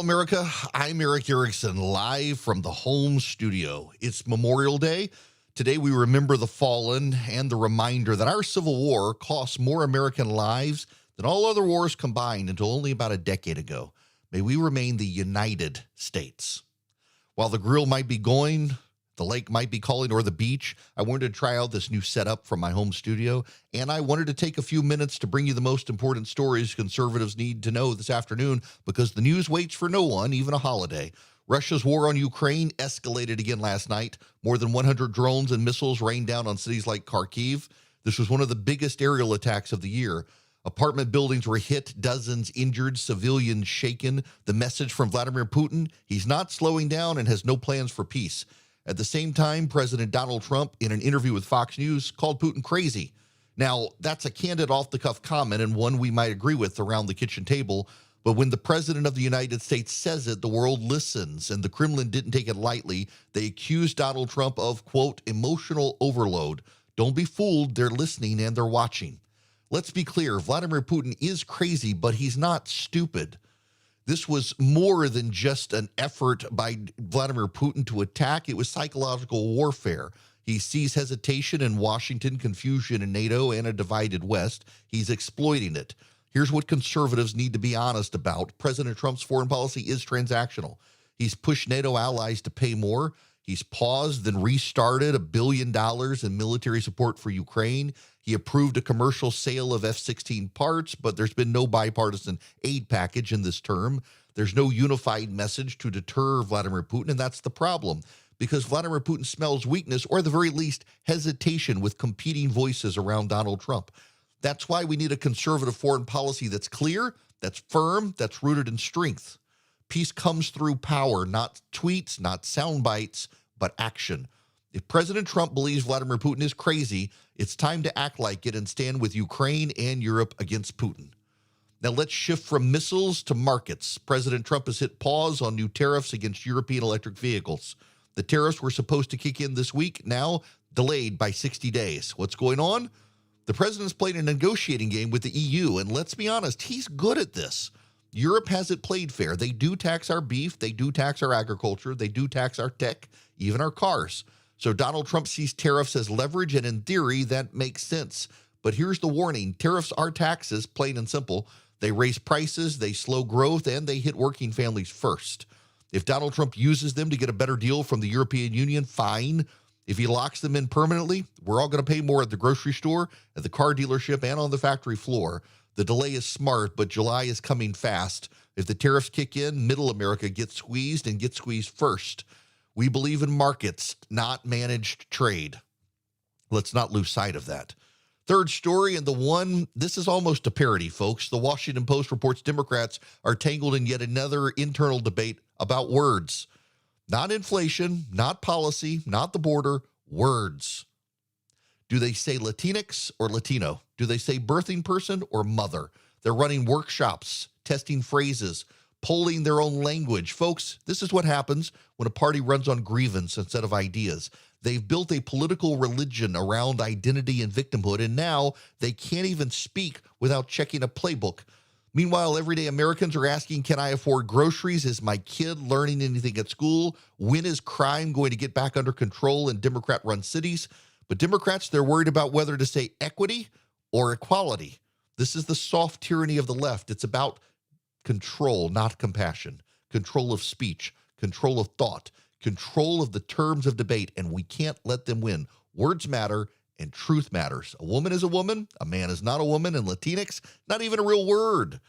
America. I'm Eric Erickson, live from the home studio. It's Memorial Day. Today, we remember the fallen and the reminder that our Civil War cost more American lives than all other wars combined until only about a decade ago. May we remain the United States. While the grill might be going, the lake might be calling, or the beach, I wanted to try out this new setup from my home studio, and I wanted to take a few minutes to bring you the most important stories conservatives need to know this afternoon, because the news waits for no one, even a holiday. Russia's war on Ukraine escalated again last night. More than 100 drones and missiles rained down on cities like Kharkiv. This was one of the biggest aerial attacks of the year. Apartment buildings were hit, dozens injured, civilians shaken. The message from Vladimir Putin: he's not slowing down and has no plans for peace. At the same time, President Donald Trump, in an interview with Fox News, called Putin crazy. Now, that's a candid, off-the-cuff comment, and one we might agree with around the kitchen table. But when the President of the United States says it, the world listens, and the Kremlin didn't take it lightly. They accused Donald Trump of, quote, emotional overload. Don't be fooled. They're listening and they're watching. Let's be clear. Vladimir Putin is crazy, but he's not stupid. This was more than just an effort by Vladimir Putin to attack. It was psychological warfare. He sees hesitation in Washington, confusion in NATO, and a divided West. He's exploiting it. Here's what conservatives need to be honest about. President Trump's foreign policy is transactional. He's pushed NATO allies to pay more. He's paused, then restarted $1 billion in military support for Ukraine. He approved a commercial sale of F-16 parts, but there's been no bipartisan aid package in this term. There's no unified message to deter Vladimir Putin, and that's the problem, because Vladimir Putin smells weakness, or at the very least, hesitation with competing voices around Donald Trump. That's why we need a conservative foreign policy that's clear, that's firm, that's rooted in strength. Peace comes through power, not tweets, not sound bites, but action. If President Trump believes Vladimir Putin is crazy, it's time to act like it and stand with Ukraine and Europe against Putin. Now let's shift from missiles to markets. President Trump has hit pause on new tariffs against European electric vehicles. The tariffs were supposed to kick in this week, now delayed by 60 days. What's going on? The president's playing a negotiating game with the EU, and let's be honest, he's good at this. Europe hasn't played fair. They do tax our beef, they do tax our agriculture, they do tax our tech, even our cars. So Donald Trump sees tariffs as leverage, and in theory, that makes sense. But here's the warning. Tariffs are taxes, plain and simple. They raise prices, they slow growth, and they hit working families first. If Donald Trump uses them to get a better deal from the European Union, fine. If he locks them in permanently, we're all going to pay more at the grocery store, at the car dealership, and on the factory floor. The delay is smart, but July is coming fast. If the tariffs kick in, middle America gets squeezed, and gets squeezed first. We believe in markets, not managed trade. Let's not lose sight of that. Third story, and the one, this is almost a parody, folks. The Washington Post reports Democrats are tangled in yet another internal debate about words. Not inflation, not policy, not the border, words. Do they say Latinx or Latino? Do they say birthing person or mother? They're running workshops, testing phrases, polling their own language. Folks, this is what happens when a party runs on grievance instead of ideas. They've built a political religion around identity and victimhood, and now they can't even speak without checking a playbook. Meanwhile, everyday Americans are asking, can I afford groceries? Is my kid learning anything at school? When is crime going to get back under control in Democrat-run cities? But Democrats, they're worried about whether to say equity or equality. This is the soft tyranny of the left. It's about control, not compassion. Control of speech, control of thought, control of the terms of debate, and we can't let them win. Words matter, and truth matters. A woman is a woman, a man is not a woman, and Latinx, not even a real word.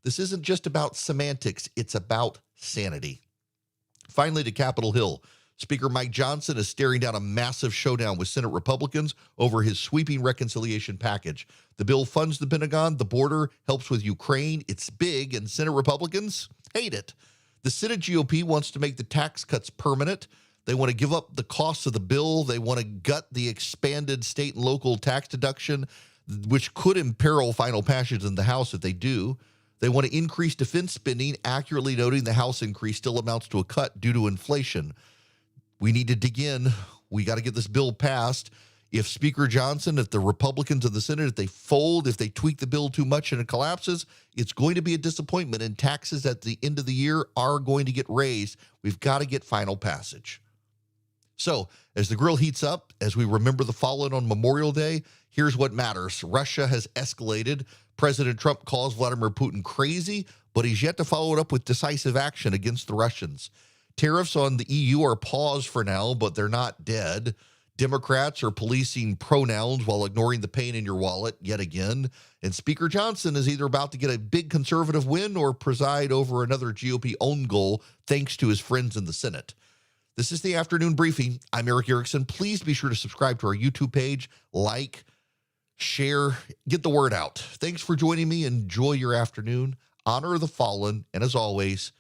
This isn't just about semantics, it's about sanity. Finally, to Capitol Hill. Speaker Mike Johnson is staring down a massive showdown with Senate Republicans over his sweeping reconciliation package. The bill funds the Pentagon, the border, helps with Ukraine. It's big, and Senate Republicans hate it. The Senate GOP wants to make the tax cuts permanent. They want to give up the costs of the bill. They want to gut the expanded state and local tax deduction, which could imperil final passage in the House if they do. They want to increase defense spending, accurately noting the House increase still amounts to a cut due to inflation. We need to dig in. We got to get this bill passed. If Speaker Johnson, if the Republicans of the Senate, if they fold, if they tweak the bill too much and it collapses, it's going to be a disappointment, and taxes at the end of the year are going to get raised. We've got to get final passage. So, as the grill heats up, as we remember the fallen on Memorial Day, here's what matters. Russia has escalated. President Trump calls Vladimir Putin crazy, but he's yet to follow it up with decisive action against the Russians. Tariffs on the EU are paused for now, but they're not dead. Democrats are policing pronouns while ignoring the pain in your wallet yet again. And Speaker Johnson is either about to get a big conservative win or preside over another GOP own goal thanks to his friends in the Senate. This is the Afternoon Briefing. I'm Eric Erickson. Please be sure to subscribe to our YouTube page, like, share, get the word out. Thanks for joining me. Enjoy your afternoon. Honor the fallen. And as always,